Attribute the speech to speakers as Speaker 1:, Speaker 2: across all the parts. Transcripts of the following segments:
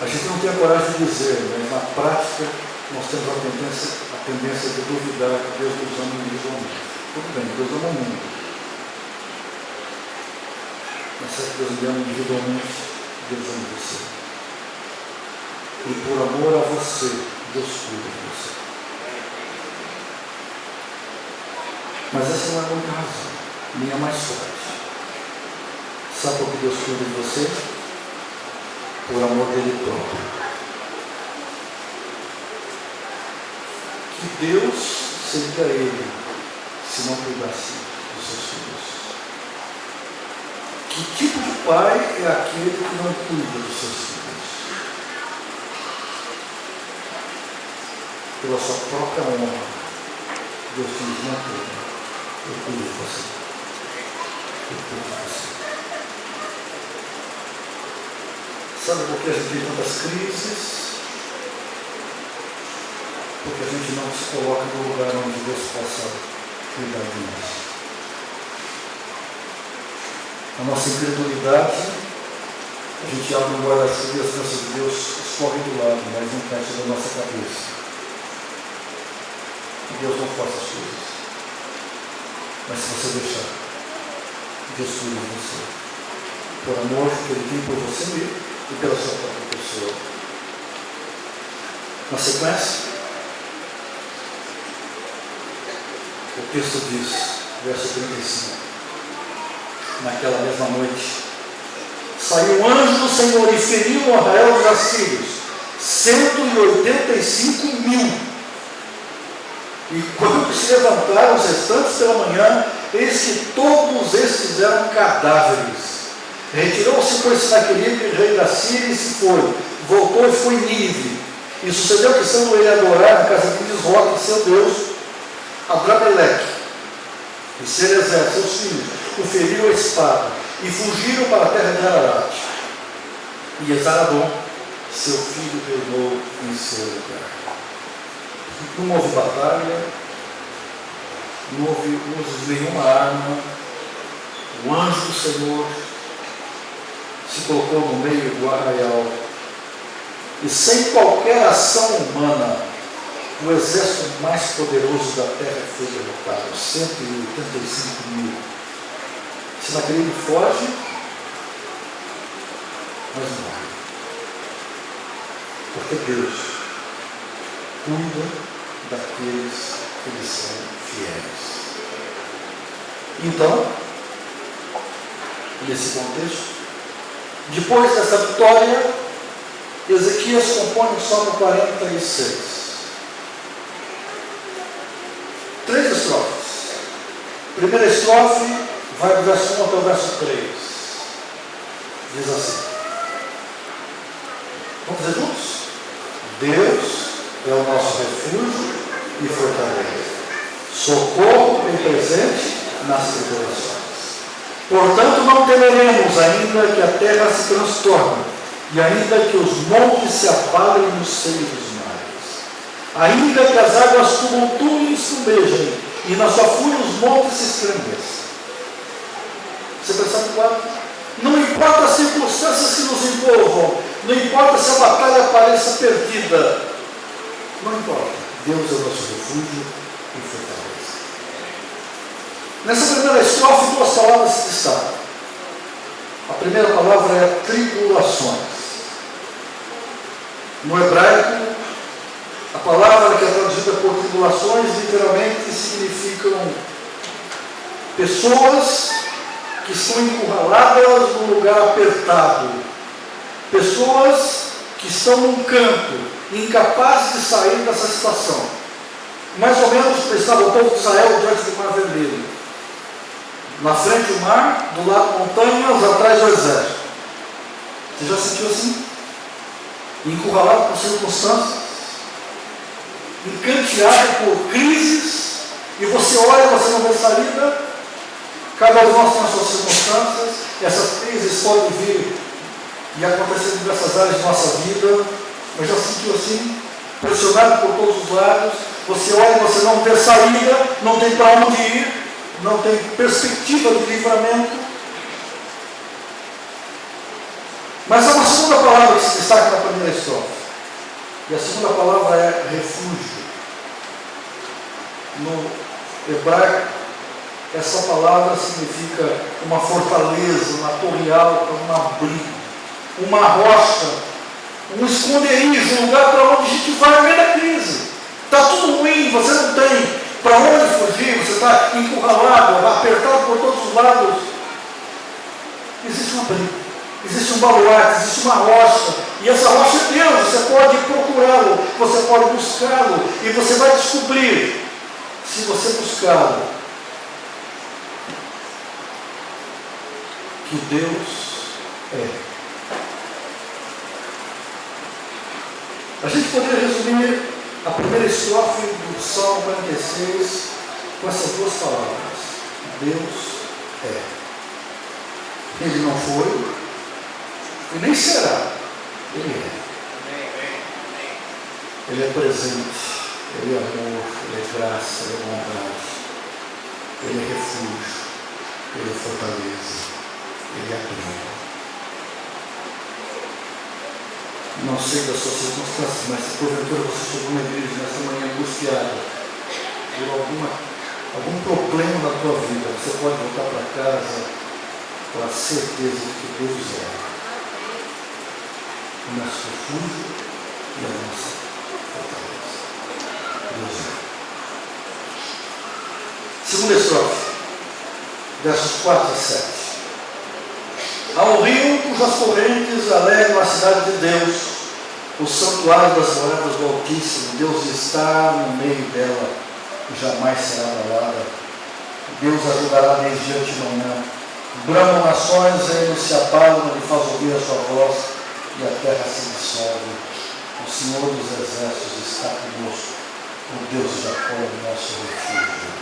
Speaker 1: A gente não tem a coragem de dizer, mas na prática nós temos a tendência de duvidar que Deus nos ama individualmente. Tudo bem, Deus ama o mundo. Mas será que Deus me ama individualmente? Deus ama você. E por amor a você, Deus cuida de você. Mas essa não é a única razão, nem a mais forte. Sabe por que Deus cuida de você? Por amor dele próprio. Que Deus seria ele se não cuidasse dos seus filhos? Que tipo de pai é aquele que não cuida dos seus filhos? Pela sua própria honra, Deus diz: não cuida, eu cuido de você. Eu cuido de você. Sabe por que a gente tem tantas crises? Porque a gente não se coloca no lugar onde Deus possa cuidar de nós. A nossa incredulidade, a gente abre um guarda-chuva e as bênçãos de Deus escorrem do lado, mas não fecha da nossa cabeça. E Deus não força as coisas. Mas se você deixar, Deus cuida de você. Por amor que Ele tem por você mesmo e pela sua própria pessoa. Na sequência, o texto diz, verso 35, naquela mesma noite, saiu um anjo do Senhor e feriu no arraial dos assírios 185.000. E quando se levantaram os restantes pela manhã, eis que todos estes eram cadáveres. Retirou-se, pois, Senaqueribe, rei da Síria, e se foi. Voltou e foi em Nínive. E sucedeu que, sendo ele adorar na casa de Nisroque, seu Deus, Adrameleque e Cerezer, seus filhos, o feriram a espada e fugiram para a terra de Ararat. E Esaradom, seu filho, reinou em seu lugar. Não houve batalha, não houve uso de nenhuma arma. O anjo do Senhor se colocou no meio do arraial e, sem qualquer ação humana, o exército mais poderoso da terra foi derrotado. 185.000. Senaqueribe foge, mas morre. Porque Deus cuida daqueles que lhe são fiéis. Então, nesse contexto, depois dessa vitória, Ezequias compõe o Salmo 46. 3 estrofes. Primeira estrofe vai do verso 1 até o verso 3. Diz assim. Vamos dizer juntos? Deus é o nosso refúgio e fortaleza, socorro bem presente nas tribulações. Portanto, não temeremos, ainda que a terra se transtorne, e ainda que os montes se abalem no seio dos mares, ainda que as águas tumultuem e escumejem, e na sua fúria os montes se estremeçam. Você percebe qual? Não importa as circunstâncias que nos envolvam, não importa se a batalha pareça perdida, não importa. Deus é o nosso refúgio e fortaleza. Nessa primeira estrofe, 2 palavras se destacam. A primeira palavra é tribulações. No hebraico, a palavra que é traduzida por tribulações literalmente significam pessoas que estão encurraladas num lugar apertado, pessoas que estão num canto, incapazes de sair dessa situação. Mais ou menos estava o povo de Israel diante do Mar Vermelho. Na frente o mar, do lado montanhas, atrás o exército. Você já sentiu assim? Encurralado por circunstâncias, encanteado por crises, e você olha e você não vê saída. Cada um de nós tem as suas circunstâncias, essas crises podem vir e acontecer em diversas áreas de nossa vida. Mas já sentiu assim? Pressionado por todos os lados, você olha e você não vê saída, não tem para onde ir, não tem perspectiva de livramento. Mas há uma segunda palavra que se destaque na primeira estrofe. E a segunda palavra é refúgio. No hebraico, essa palavra significa uma fortaleza, uma torre alta, um abrigo, uma rocha, um esconderijo, um lugar para onde a gente vai no meio da crise. Está tudo ruim, você não tem para onde fugir, você está encurralado, apertado por todos os lados. Existe um abrigo, existe um baluarte, existe uma rocha, e essa rocha é Deus. Você pode procurá-lo, você pode buscá-lo, e você vai descobrir, se você buscá-lo, que Deus é. A gente poderia resumir a primeira estrofe do Salmo 46 com essas duas palavras: Deus é. Ele não foi e nem será. Ele é. Ele é presente, Ele é amor, Ele é graça, Ele é bondade, Ele é refúgio, Ele é fortaleza, Ele é abrigo. Não sei das suas circunstâncias, mas se porventura você chegou na igreja nessa manhã angustiada por algum problema na tua vida, você pode voltar para casa com a certeza de que Deus é o nosso refúgio e a nossa fortaleza. Deus é. Segunda estrofe, versos 4 e 7. Ao rio cujas correntes alegram a cidade de Deus, o santuário das moradas do Altíssimo. Deus está no meio dela e jamais será abalada. Deus ajudará desde dia de manhã. Bramam nações, reinos se abalam, Ele faz ouvir a sua voz e a terra se dissolve. O Senhor dos exércitos está conosco, o Deus de Jacó é o nosso refúgio.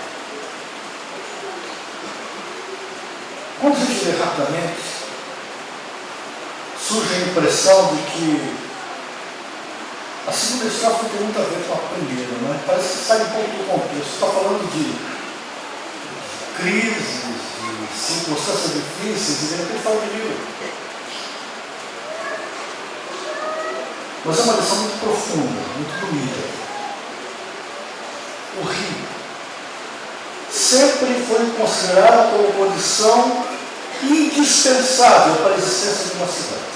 Speaker 1: Quando a gente lê rapidamente, surge a impressão de que a segunda estrofe não tem muito a ver com a primeira, né? Parece que sai um pouco do contexto. Está falando de crises, de circunstâncias difíceis, e de repente fala de rio. Mas é uma lição muito profunda, muito bonita. O rio sempre foi considerado como condição indispensável para a existência de uma cidade.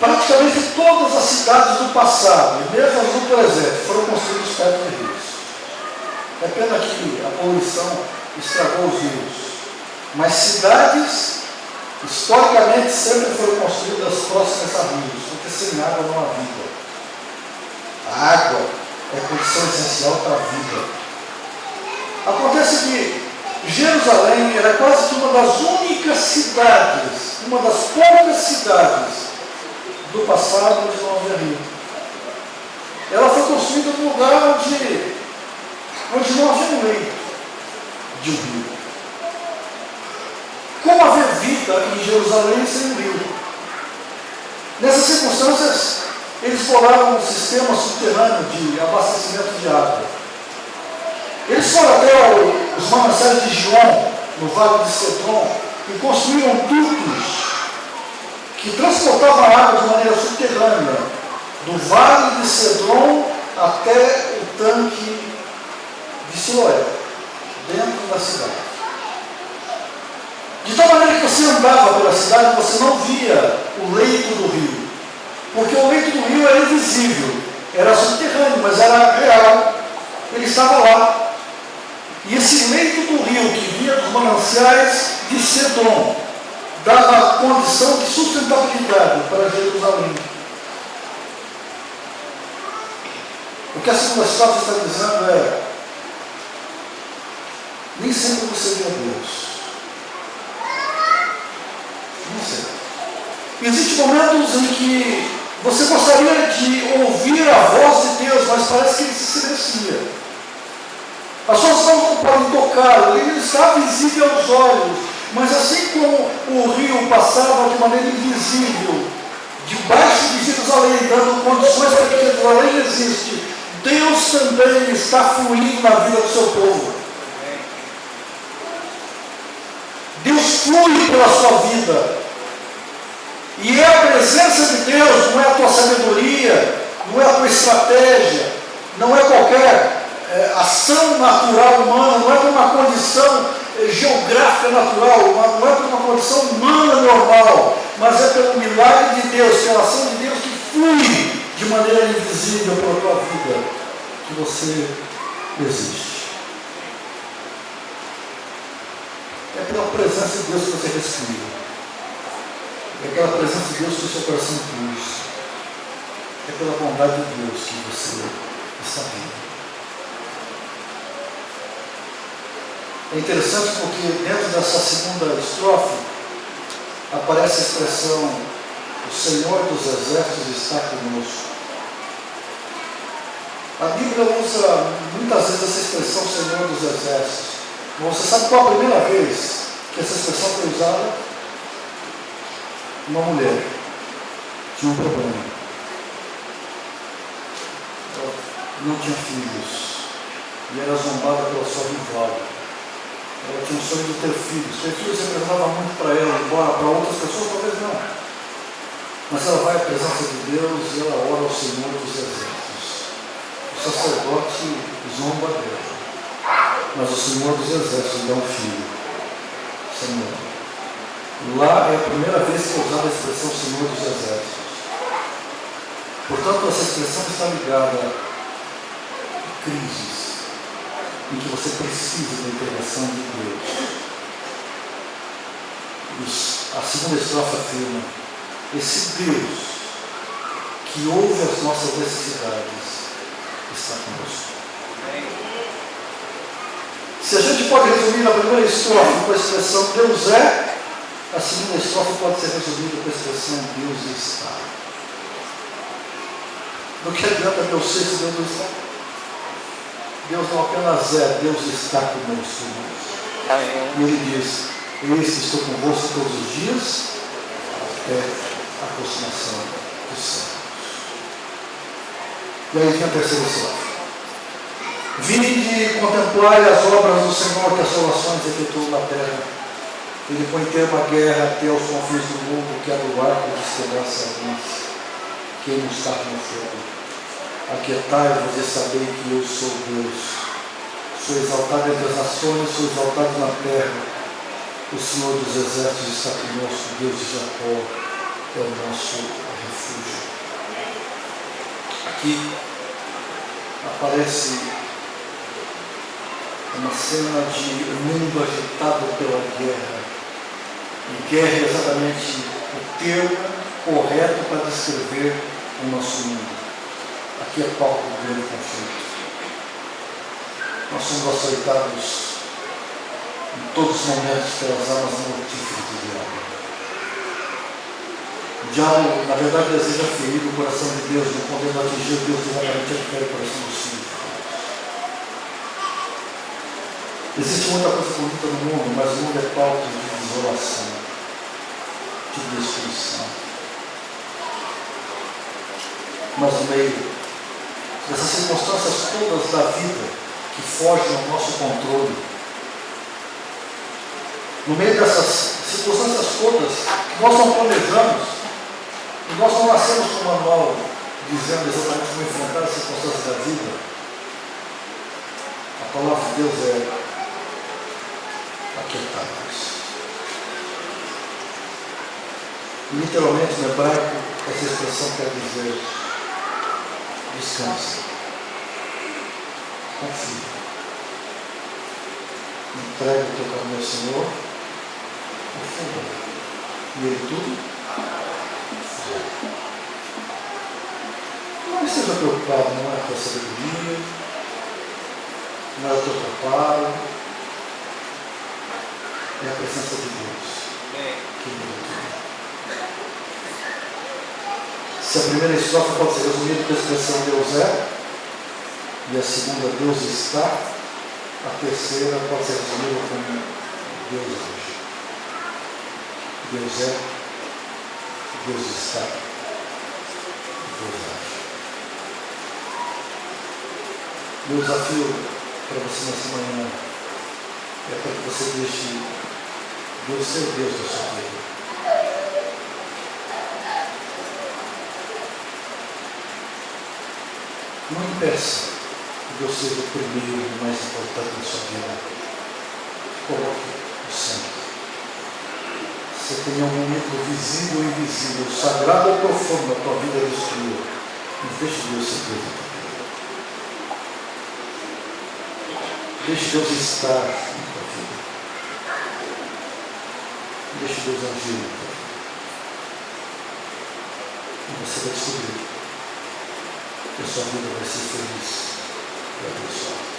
Speaker 1: Praticamente todas as cidades do passado, e mesmo as do presente, foram construídas perto de rios. É pena que a poluição estragou os rios. Mas cidades, historicamente, sempre foram construídas próximas a rios, porque sem água não há vida. A água é condição essencial para a vida. Acontece que Jerusalém era quase que uma das únicas cidades, uma das poucas cidades do passado onde não havia rio. Ela foi construída num lugar onde não havia um leito de um rio. Como haver vida em Jerusalém sem um rio? Nessas circunstâncias, eles bolaram um sistema subterrâneo de abastecimento de água. Eles foram até os mananciais de Gion, no Vale de Cedron, e construíram dutos que transportavam a água de maneira subterrânea, do Vale de Cedron até o tanque de Siloé, dentro da cidade. De tal maneira que você andava pela cidade, você não via o leito do rio, porque o leito do rio era invisível, era subterrâneo, mas era real, ele estava lá. E esse leito do rio que vinha dos mananciais de Cedron dava condição de sustentabilidade para Jerusalém. O que a segunda estrofe está dizendo é: nem sempre você vê a Deus. Não sei. Existem momentos em que você gostaria de ouvir a voz de Deus, mas parece que ele se silencia. As suas mãos não podem tocá-lo, ele está visível aos olhos, mas assim como o rio passava de maneira invisível, debaixo de Jerusalém, dando condições para que Jerusalém existe, Deus também está fluindo na vida do seu povo. Deus flui pela sua vida. presença de Deus não é a tua sabedoria, não é a tua estratégia, não é qualquer ação natural humana, não é por uma condição geográfica natural, não é por uma condição humana normal, mas é pelo milagre de Deus, pela ação de Deus que flui de maneira invisível pela tua vida, que você existe. É pela presença de Deus que você respira. É pela presença de Deus que o seu coração pulsa. É pela bondade de Deus que você está vivo. É interessante porque dentro dessa segunda estrofe aparece a expressão: o Senhor dos Exércitos está conosco. A Bíblia usa muitas vezes essa expressão Senhor dos Exércitos. Mas você sabe qual a primeira vez que essa expressão foi usada? Uma mulher tinha um problema. Ela não tinha filhos e era zombada pela sua rival. Ela tinha um sonho de ter filhos. Ter filhos representava muito para ela, embora para outras pessoas talvez não. Mas ela vai à presença de Deus e ela ora ao Senhor dos Exércitos. O sacerdote zomba dela, mas o Senhor dos Exércitos dá um filho, Senhor. Lá é a primeira vez que é usada a expressão Senhor dos Exércitos. Portanto, essa expressão está ligada a crises em que você precisa da intervenção de Deus. A segunda estrofe afirma: esse Deus que ouve as nossas necessidades está conosco. Se a gente pode resumir a primeira estrofe com a expressão Deus é, a segunda estrofe pode ser resumida com a expressão Deus está. No que adianta Deus ser se Deus não está? Deus não apenas é, Deus está conosco. E Ele diz: eis que estou convosco todos os dias até a consumação dos séculos. E aí vem a terceira estrofe: vinde e contemplai as obras do Senhor, que assolações efetuou na terra. Ele põe termo à guerra até os confins do mundo, que é do arco despedaça a luz, queima os carros no fogo. Aquietai-vos e sabei que eu sou Deus. Sou exaltado entre as nações, sou exaltado na terra. O Senhor dos Exércitos está conosco, Deus de Jacó é o nosso refúgio. Aqui aparece uma cena de um mundo agitado pela guerra. E guerra é exatamente o termo correto para descrever o nosso mundo. Aqui é palco do grande conflito. Nós somos açoitados em todos os momentos pelas armas mortíferas do diabo. O diabo, na verdade, deseja ferir o coração de Deus, não podendo atingir Deus diretamente, ele fere o coração dos filhos. Existe muita coisa bonita no mundo, mas o mundo é palco de desolação, de destruição. Mas no meio dessas circunstâncias todas da vida que fogem ao nosso controle, no meio dessas circunstâncias todas que nós não planejamos, e nós não nascemos com um manual dizendo exatamente como enfrentar as circunstâncias da vida, a palavra de Deus é: aquietai-vos. Literalmente no hebraico, essa expressão quer dizer: descansa, confia, entrega o teu caminho ao Senhor, confia, e Ele tudo fará. Não esteja preocupado, não é a tua sabedoria, não é o teu preparo, é a presença de Deus que muda tudo. Se a primeira estrofe pode ser resumida com a expressão Deus é, e a segunda Deus está, a terceira pode ser resumida como Deus age. Deus é, Deus está, Deus age. Meu desafio para você nessa manhã é para que você deixe Deus ser Deus da sua vida. Não impeça que Deus seja o primeiro e o mais importante na sua vida. Coloque o centro. Você tem um momento visível ou invisível, sagrado ou profundo na tua vida destruída. Mas deixe Deus ser Deus na tua vida. Deixe Deus estar na tua vida. Deixe Deus agir na tua vida. E você vai descobrir que a sua vida vai ser feliz e abençoada.